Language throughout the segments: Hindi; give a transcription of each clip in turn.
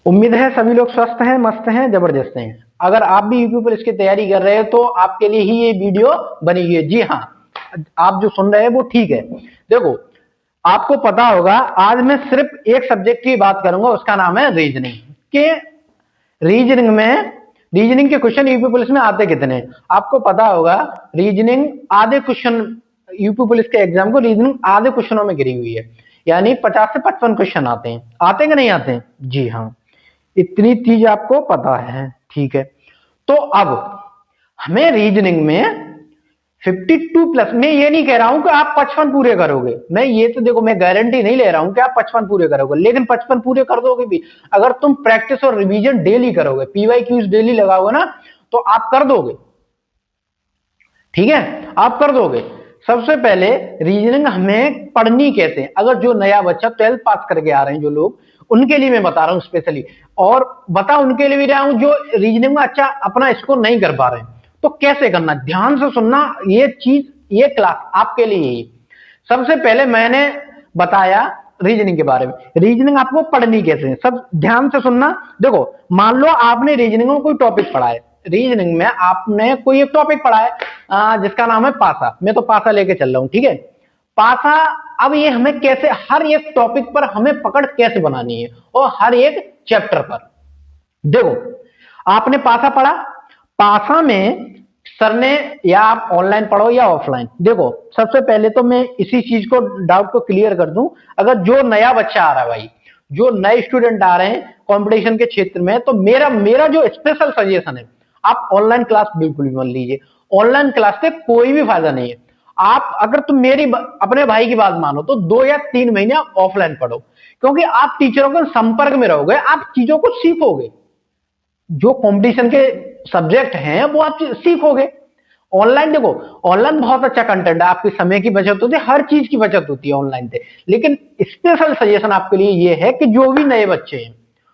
उम्मीद है सभी लोग स्वस्थ हैं, मस्त हैं, जबरदस्त हैं। अगर आप भी यूपी पुलिस की तैयारी कर रहे हैं तो आपके लिए ही ये वीडियो बनी हुई है। जी हाँ, आप जो सुन रहे हैं वो ठीक है। देखो, आपको पता होगा आज मैं सिर्फ एक सब्जेक्ट की बात करूंगा, उसका नाम है रीजनिंग। के रीजनिंग में रीजनिंग के क्वेश्चन यूपी पुलिस में आते कितने हैं? आपको पता होगा रीजनिंग आधे क्वेश्चन, यूपी पुलिस के एग्जाम को रीजनिंग आधे क्वेश्चनों में गिरी हुई है। यानी 50 से 55 क्वेश्चन आते हैं। आते कि नहीं आते हैं? जी हाँ, इतनी चीज आपको पता है। ठीक है, तो अब हमें रीजनिंग में 52 प्लस, मैं ये नहीं कह रहा हूं कि आप 55 पूरे करोगे, मैं ये तो देखो मैं गारंटी नहीं ले रहा हूं कि आप 55 पूरे करोगे, लेकिन 55 पूरे कर दोगे भी अगर तुम प्रैक्टिस और रिवीजन डेली करोगे, पीवाई क्यूज डेली लगाओगे ना, तो आप कर दोगे। ठीक है, आप कर दोगे। सबसे पहले रीजनिंग हमें पढ़नी कैसे, अगर जो नया बच्चा 12th पास करके आ रहे हैं जो लोग, उनके लिए मैं बता रहा हूं स्पेशली, और बता उनके लिए भी रहा हूं जो रीजनिंग में अच्छा अपना स्कोर नहीं कर पा रहे हैं। तो कैसे करना, ध्यान से सुनना, ये चीज, ये क्लास आपके लिए ही। सबसे पहले मैंने बताया रीजनिंग के बारे में, रीजनिंग आपको पढ़नी कैसे है, सब ध्यान से सुनना। देखो, मान लो आपने रीजनिंग में कोई टॉपिक पढ़ा है, रीजनिंग में आपने कोई एक टॉपिक पढ़ा है जिसका नाम है पासा, मैं तो पासा लेके चल रहा हूं। ठीक है, पासा, अब ये हमें कैसे, हर एक टॉपिक पर हमें पकड़ कैसे बनानी है और हर एक चैप्टर पर। देखो, आपने पासा पढ़ा, पासा में सर ने, या आप ऑनलाइन पढ़ो या ऑफलाइन, देखो सबसे पहले तो मैं इसी चीज को, डाउट को क्लियर कर दूं। अगर जो नया बच्चा आ रहा है भाई, जो नए स्टूडेंट आ रहे हैं कंपटीशन के क्षेत्र में, तो मेरा मेरा जो स्पेशल सजेशन है, आप ऑनलाइन क्लास बिल्कुल भी मत लीजिए। ऑनलाइन क्लास से कोई भी फायदा नहीं है। आप, अगर तुम मेरी अपने भाई की बात मानो तो 2 या 3 महीने आप ऑफलाइन पढ़ो, क्योंकि आप टीचरों के संपर्क में रहोगे, आप चीजों को सीखोगे, जो कंपटीशन के सब्जेक्ट हैं वो आप सीखोगे। ऑनलाइन देखो, ऑनलाइन बहुत अच्छा कंटेंट है, आपके समय की बचत होती है, हर चीज की बचत होती है ऑनलाइन से। लेकिन स्पेशल सजेशन आपके लिए ये है कि जो भी नए बच्चे हैं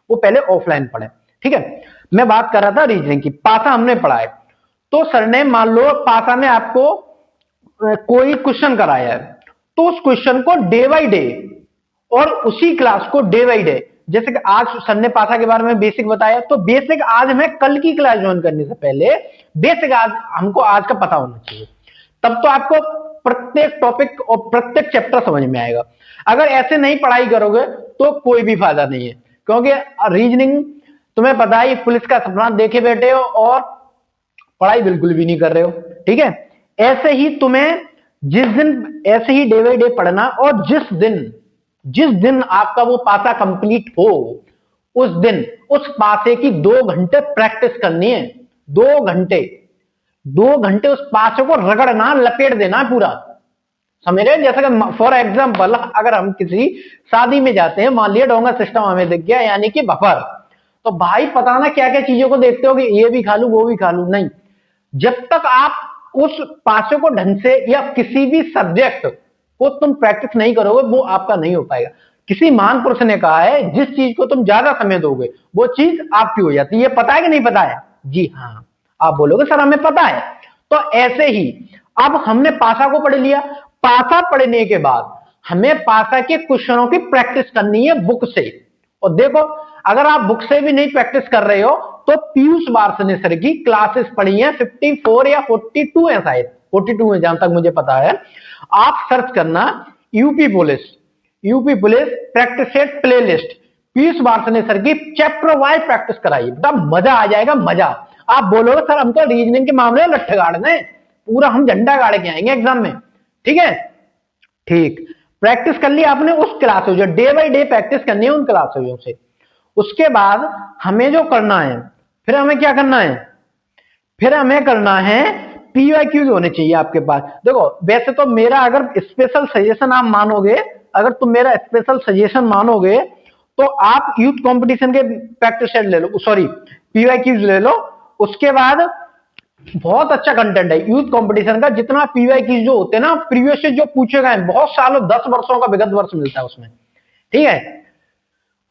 वो पहले ऑफलाइन पढ़े। ठीक है, मैं बात कर रहा था रीजनिंग की। पासा हमने पढ़ा है, तो सर ने, मान लो पासा में आपको कोई क्वेश्चन कराया है, तो उस क्वेश्चन को डे बाई डे, और उसी क्लास को डे बाई डे, जैसे कि आज सर ने पासा के बारे में बेसिक बताया, तो बेसिक आज हमें कल की क्लास ज्वाइन करने से पहले बेसिक आज हमको आज का पता होना चाहिए। तब तो आपको प्रत्येक टॉपिक और प्रत्येक चैप्टर समझ में आएगा। अगर ऐसे नहीं पढ़ाई करोगे तो कोई भी फायदा नहीं है, क्योंकि रीजनिंग तुम्हें पता ही, पुलिस का सपना देखे बैठे हो और पढ़ाई बिल्कुल भी नहीं कर रहे हो। ठीक है, ऐसे ही तुम्हें जिस दिन, ऐसे ही डे बाई डे पढ़ना, और जिस दिन आपका वो पासा कंप्लीट हो, उस दिन उस पासे की 2 घंटे प्रैक्टिस करनी है। 2 घंटे, 2 घंटे उस पासे को रगड़ना, लपेट देना पूरा, समझ रहे हैं? जैसे कि फॉर एग्जाम्पल अगर हम किसी शादी में जाते हैं, मान लिया डोंगा सिस्टम हमें दिख गया, यानी कि बफर, तो भाई पता ना क्या क्या चीजों को देखते हो कि ये भी खा लू वो भी खा लू, नहीं। जब तक आप उस पासे को ढंग से, या किसी भी सब्जेक्ट को तुम प्रैक्टिस नहीं करोगे, वो आपका नहीं हो पाएगा। किसी महान पुरुष ने कहा है, जिस चीज को तुम ज्यादा समय दोगे वो चीज आपकी हो जाती है। ये पता है कि नहीं पता है? जी हाँ, आप बोलोगे सर हमें पता है। तो ऐसे ही अब हमने पासा को पढ़ लिया, पासा पढ़ने के बाद हमें पासा के क्वेश्चनों की प्रैक्टिस करनी है बुक से। और देखो, अगर आप बुक से भी नहीं प्रैक्टिस कर रहे हो तो पीयूष वार्ष्णेय सर की क्लासेस पढ़ी है, 54 या 42 है, शायद 42 है जहां तक मुझे पता है। आप सर्च करना UP police practice set playlist, Piyush Varshney sir की चैप्टर वाइज प्रैक्टिस कराइए, तब मजा आ जाएगा, मजा। आप बोलोगे सर हम तो रीजनिंग के मामले में लट्ठे गाड़ने, पूरा हम झंडा गाड़ के आएंगे एग्जाम में। ठीक है, ठीक, प्रैक्टिस कर ली आपने उस क्लास, जो डे बाई डे प्रैक्टिस करनी है उन क्लासों से। उसके बाद हमें जो करना है, फिर हमें क्या करना है, फिर हमें करना है पीवाईक्यूज होने चाहिए आपके पास। देखो, वैसे तो मेरा अगर स्पेशल सजेशन आप मानोगे, अगर तुम मेरा स्पेशल सजेशन मानोगे, तो आप यूथ कंपटीशन के प्रैक्टिस सेट ले लो, सॉरी पीवाईक्यूज ले लो। उसके बाद बहुत अच्छा कंटेंट है यूथ कंपटीशन का, जितना पीवाईक्यूज जो होते हैं ना, प्रीवियस से जो पूछे गए बहुत सालों 10 वर्षों का विगत वर्ष मिलता है उसमें। ठीक है,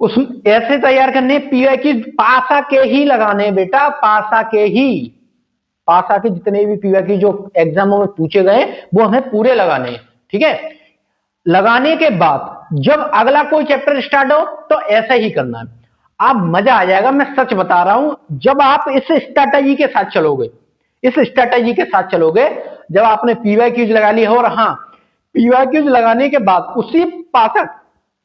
उस ऐसे तैयार करने पीवाई की, पासा के ही लगाने बेटा, पासा के ही, पासा के जितने भी पीवाई की जो एग्जामों में पूछे गए वो हमें पूरे लगाने हैं। ठीक है, लगाने के बाद जब अगला कोई चैप्टर स्टार्ट हो तो ऐसा ही करना है। आप मजा आ जाएगा, मैं सच बता रहा हूं। जब आप इस स्ट्रैटेजी के साथ चलोगे, इस स्ट्रैटेजी के साथ चलोगे, जब आपने पीवाईक्यूज लगा ली है, और हाँ, पीवाईक्यूज लगाने के बाद उसी पासा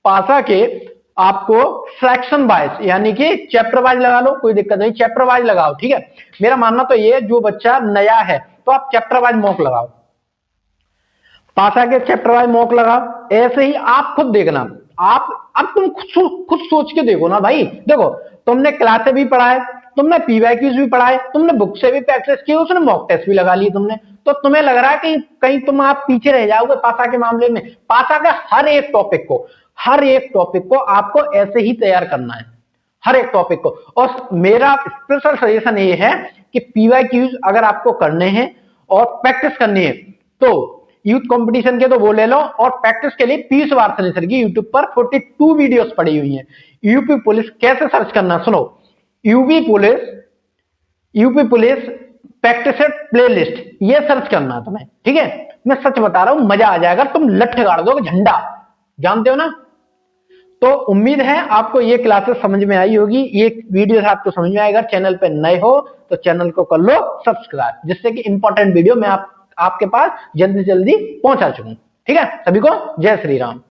पासा के आपको फ्रैक्शन वाइज यानी कि चैप्टर वाइज लगा लो, कोई दिक्कत नहीं, चैप्टर वाइज लगाओ, ठीक है। मेरा मानना तो ये है, जो बच्चा नया है तो आप चैप्टर वाइज मॉक लगाओ, पासा के चैप्टर वाइज मॉक लगाओ। ऐसे ही आप खुद देखना, आप अब तुम खुद सोच के देखो ना भाई। देखो, तुमने क्लासे भी पढ़ा है, तुमने पीवाईक्यूज भी पढ़ा है, तुमने बुक से भी प्रैक्टिस की, उसने मॉक टेस्ट भी लगा ली तुमने, तो तुम्हें लग रहा है कि कहीं तुम आप पीछे रह जाओगे पासा के मामले में? पासा के हर एक टॉपिक को आपको ऐसे ही तैयार करना है, हर एक टॉपिक को। और मेरा स्पेशल सजेशन ये है कि पीवाईक्यूज अगर आपको करने हैं और प्रैक्टिस करनी है तो यूथ कंपटीशन के तो वो ले लो, और प्रैक्टिस के लिए पीयूष वार्तनी सर की यूट्यूब पर 42 वीडियोस पड़ी हुई हैं। यूपी पुलिस कैसे सर्च करना सुनो, यूपी पुलिस प्रैक्टिस प्लेलिस्ट, ये सर्च करना तुम्हें, ठीक है। मैं सच बता रहा हूं, मजा आ जाएगा, तुम लठ गाड़ दोगे झंडा, जानते हो ना। तो उम्मीद है आपको ये क्लासेस समझ में आई होगी, ये वीडियो आपको समझ में आएगा। चैनल पे नए हो तो चैनल को कर लो सब्सक्राइब, जिससे कि इंपॉर्टेंट वीडियो मैं आपके पास जल्दी से जल्दी पहुंचा चुकूं, ठीक है। सभी को जय श्री राम।